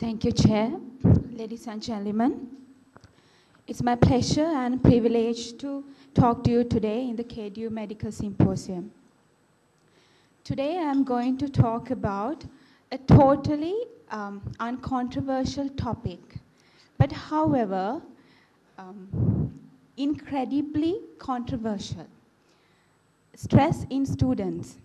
Thank you, Chair. Ladies and gentlemen, it's my pleasure and privilege to talk to you today in the KDU Medical Symposium. Today I'm going to talk about a totally uncontroversial topic, but however, incredibly controversial: stress in students.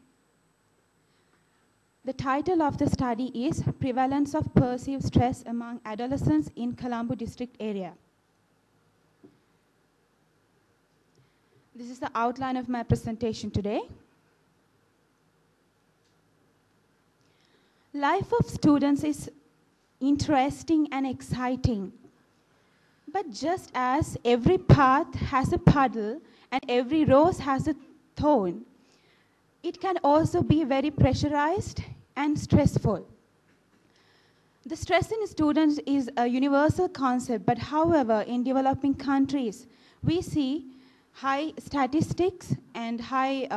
The title of the study is Prevalence of Perceived Stress Among Adolescents in Colombo District Area. This is the outline of my presentation today. Life of students is interesting and exciting, but just as every path has a puddle and every rose has a thorn, it can also be very pressurized and stressful. The stress in students is a universal concept, but however, in developing countries, we see high statistics and high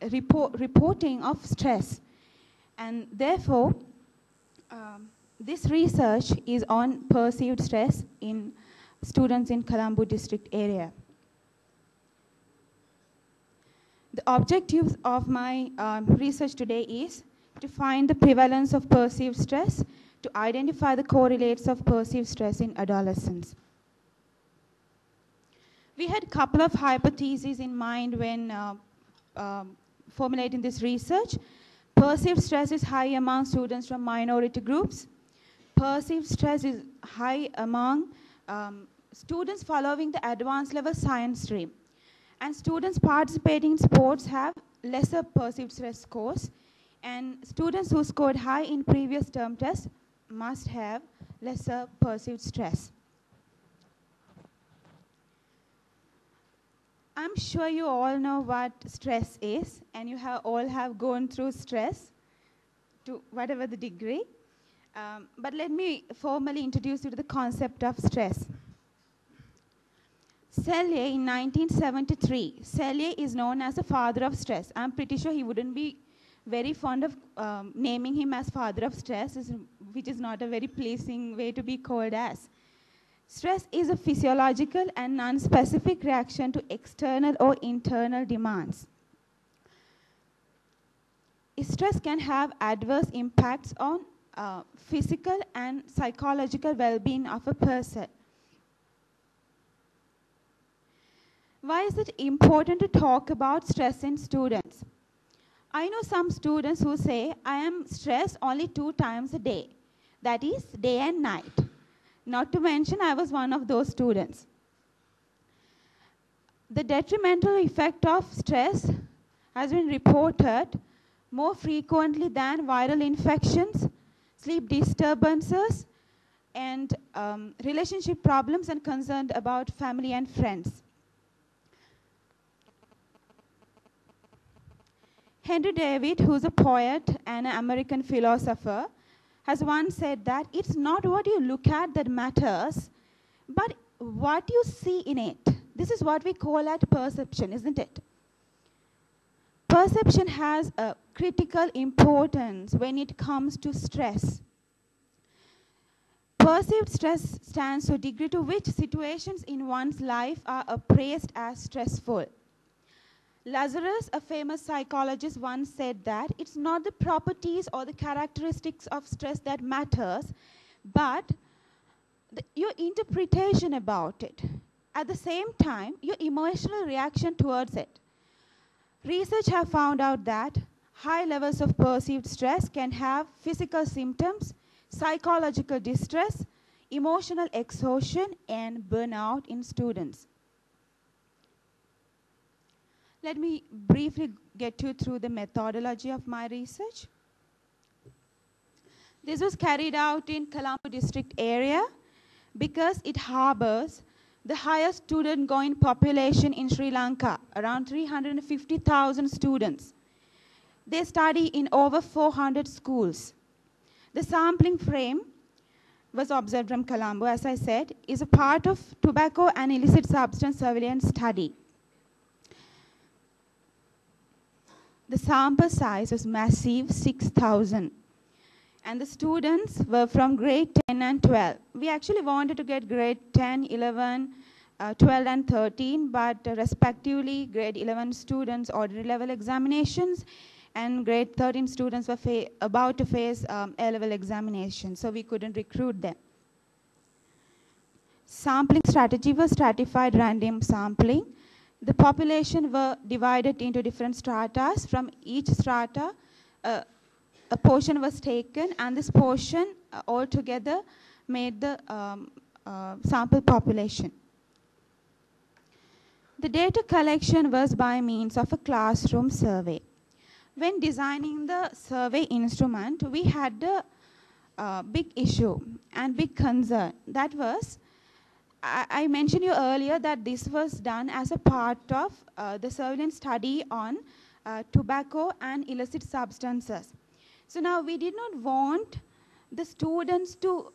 reporting of stress. And therefore, this research is on perceived stress in students in Colombo district area. The objective of my research today is to find the prevalence of perceived stress, to identify the correlates of perceived stress in adolescents. We had a couple of hypotheses in mind when formulating this research. Perceived stress is high among students from minority groups. Perceived stress is high among students following the advanced level science stream. And students participating in sports have lesser perceived stress scores. And students who scored high in previous term tests must have lesser perceived stress. I'm sure you all know what stress is, and you all have gone through stress to whatever the degree. But let me formally introduce you to the concept of stress. Selye in 1973, Selye is known as the father of stress. I'm pretty sure he wouldn't be very fond of naming him as father of stress, which is not a very pleasing way to be called as. Stress is a physiological and non-specific reaction to external or internal demands. Stress can have adverse impacts on physical and psychological well-being of a person. Why is it important to talk about stress in students? I know some students who say, I am stressed only 2 times a day. That is, day and night. Not to mention, I was one of those students. The detrimental effect of stress has been reported more frequently than viral infections, sleep disturbances, and relationship problems, and concerned about family and friends. Henry David, who's a poet and an American philosopher, has once said that it's not what you look at that matters, but what you see in it. This is what we call at perception, isn't it? Perception has a critical importance when it comes to stress. Perceived stress stands for degree to which situations in one's life are appraised as stressful. Lazarus, a famous psychologist, once said that it's not the properties or the characteristics of stress that matters, but your interpretation about it. At the same time, your emotional reaction towards it. Research have found out that high levels of perceived stress can have physical symptoms, psychological distress, emotional exhaustion, and burnout in students. Let me briefly get you through the methodology of my research. This was carried out in Colombo district area because it harbors the highest student-going population in Sri Lanka, around 350,000 students. They study in over 400 schools. The sampling frame was observed from Colombo, as I said, is a part of tobacco and illicit substance surveillance study. The sample size was massive, 6,000. And the students were from grade 10 and 12. We actually wanted to get grade 10, 11, 12 and 13, but respectively grade 11 students ordinary level examinations and grade 13 students were about to face A-level examinations, so we couldn't recruit them. Sampling strategy was stratified random sampling. The population were divided into different stratas. From each strata, a portion was taken, and this portion altogether made the sample population. The data collection was by means of a classroom survey. When designing the survey instrument, we had a big issue and big concern. That was, I mentioned you earlier that this was done as a part of the surveillance study on tobacco and illicit substances. So now we did not want the students to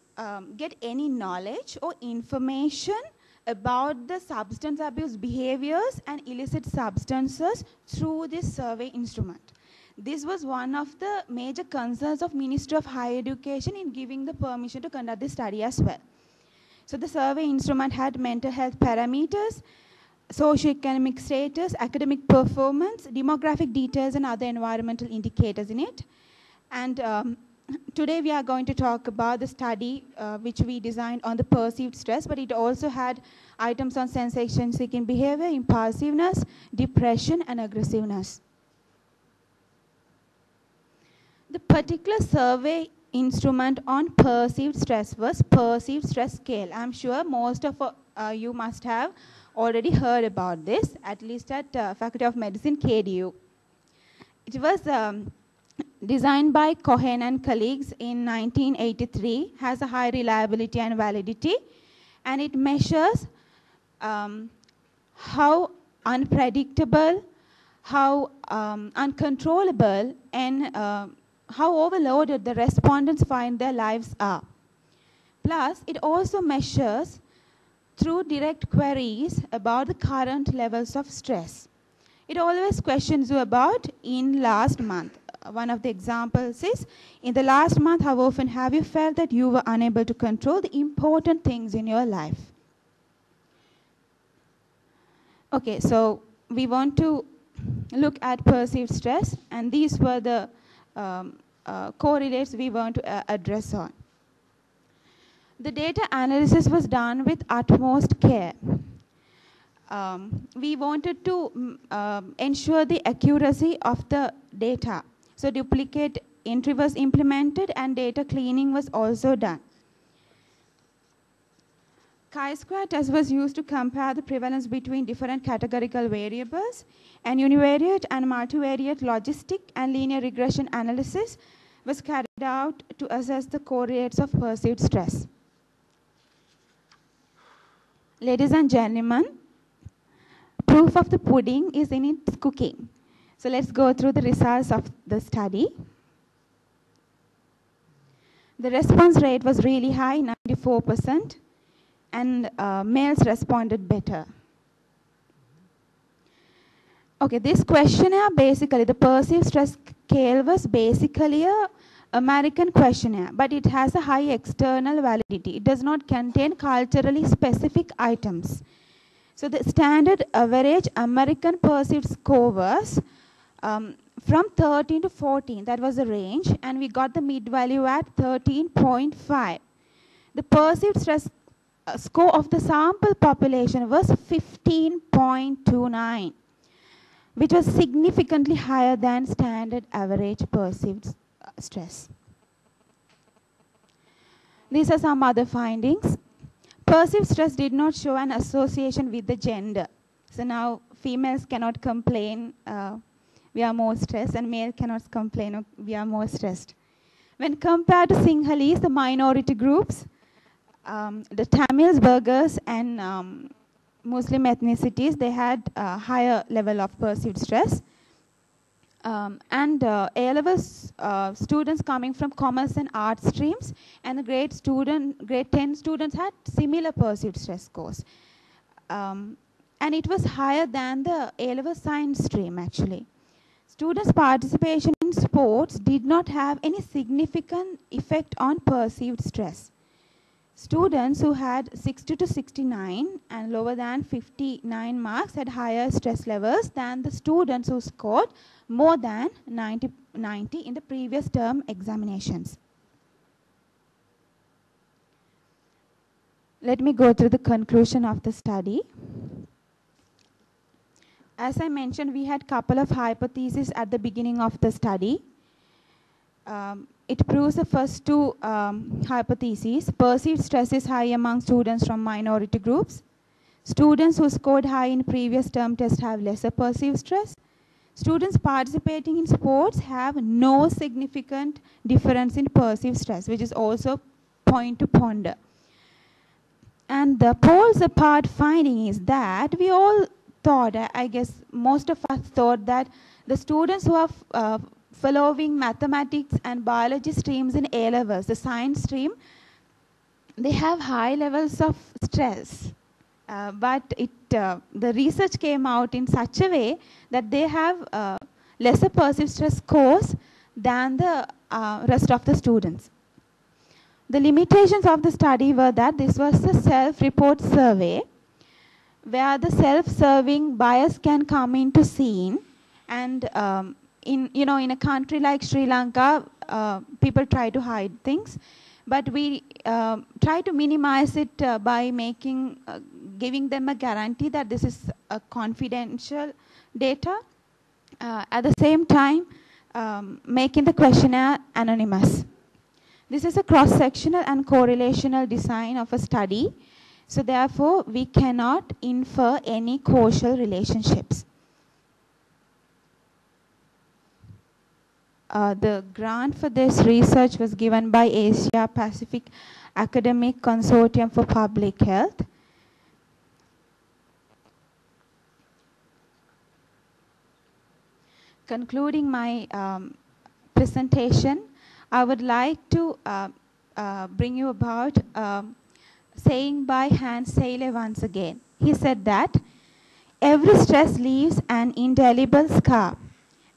get any knowledge or information about the substance abuse behaviors and illicit substances through this survey instrument. This was one of the major concerns of Ministry of Higher Education in giving the permission to conduct this study as well. So the survey instrument had mental health parameters, socioeconomic status, academic performance, demographic details, and other environmental indicators in it. And today we are going to talk about the study which we designed on the perceived stress, but it also had items on sensation-seeking behavior, impulsiveness, depression, and aggressiveness. The particular survey instrument on perceived stress was perceived stress scale. I'm sure most of you must have already heard about this, at least at Faculty of Medicine, KDU. It was designed by Cohen and colleagues in 1983, has a high reliability and validity, and it measures how unpredictable, how uncontrollable, and how overloaded the respondents find their lives are. Plus, it also measures through direct queries about the current levels of stress. It always questions you about in last month. One of the examples is, in the last month, how often have you felt that you were unable to control the important things in your life? Okay, so we want to look at perceived stress, and these were the correlates we want to address on. The data analysis was done with utmost care. We wanted to ensure the accuracy of the data. So duplicate entry was implemented and data cleaning was also done. Chi-square test was used to compare the prevalence between different categorical variables, and univariate and multivariate logistic and linear regression analysis was carried out to assess the correlates of perceived stress. Ladies and gentlemen, proof of the pudding is in its cooking. So let's go through the results of the study. The response rate was really high, 94%, and males responded better. Okay, this questionnaire basically, the perceived stress scale was basically a American questionnaire, but it has a high external validity. It does not contain culturally specific items. So the standard average American perceived score was from 13 to 14, that was the range, and we got the mid value at 13.5. The perceived stress score of the sample population was 15.29, which was significantly higher than standard average perceived stress. These are some other findings. Perceived stress did not show an association with the gender. So now females cannot complain, we are more stressed, and male cannot complain, we are more stressed. When compared to Sinhalese, the minority groups, the Tamils, Burghers, and Muslim ethnicities, they had a higher level of perceived stress. A-level students coming from commerce and art streams, and the grade 10 students had similar perceived stress scores. And it was higher than the A-level science stream, actually. Students' participation in sports did not have any significant effect on perceived stress. Students who had 60 to 69 and lower than 59 marks had higher stress levels than the students who scored more than 90 in the previous term examinations. Let me go through the conclusion of the study. As I mentioned, we had a couple of hypotheses at the beginning of the study. It proves the first two hypotheses. Perceived stress is high among students from minority groups. Students who scored high in previous term test have lesser perceived stress. Students participating in sports have no significant difference in perceived stress, which is also a point to ponder. And the poles apart finding is that we all thought, I guess most of us thought, that the students who are following mathematics and biology streams in A levels, the science stream, they have high levels of stress. But the research came out in such a way that they have lesser perceived stress scores than the rest of the students. The limitations of the study were that this was a self-report survey where the self-serving bias can come into scene, and in a country like Sri Lanka, people try to hide things, but we try to minimize it by giving them a guarantee that this is a confidential data. At the same time, making the questionnaire anonymous. This is a cross-sectional and correlational design of a study, so therefore we cannot infer any causal relationships. The grant for this research was given by Asia Pacific Academic Consortium for Public Health. Concluding my presentation, I would like to bring you about saying by Hans Selye once again. He said that every stress leaves an indelible scar,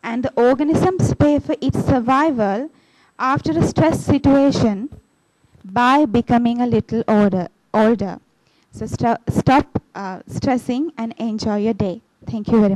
and the organisms pay for its survival after a stress situation by becoming a little older. So stop stressing and enjoy your day. Thank you very much.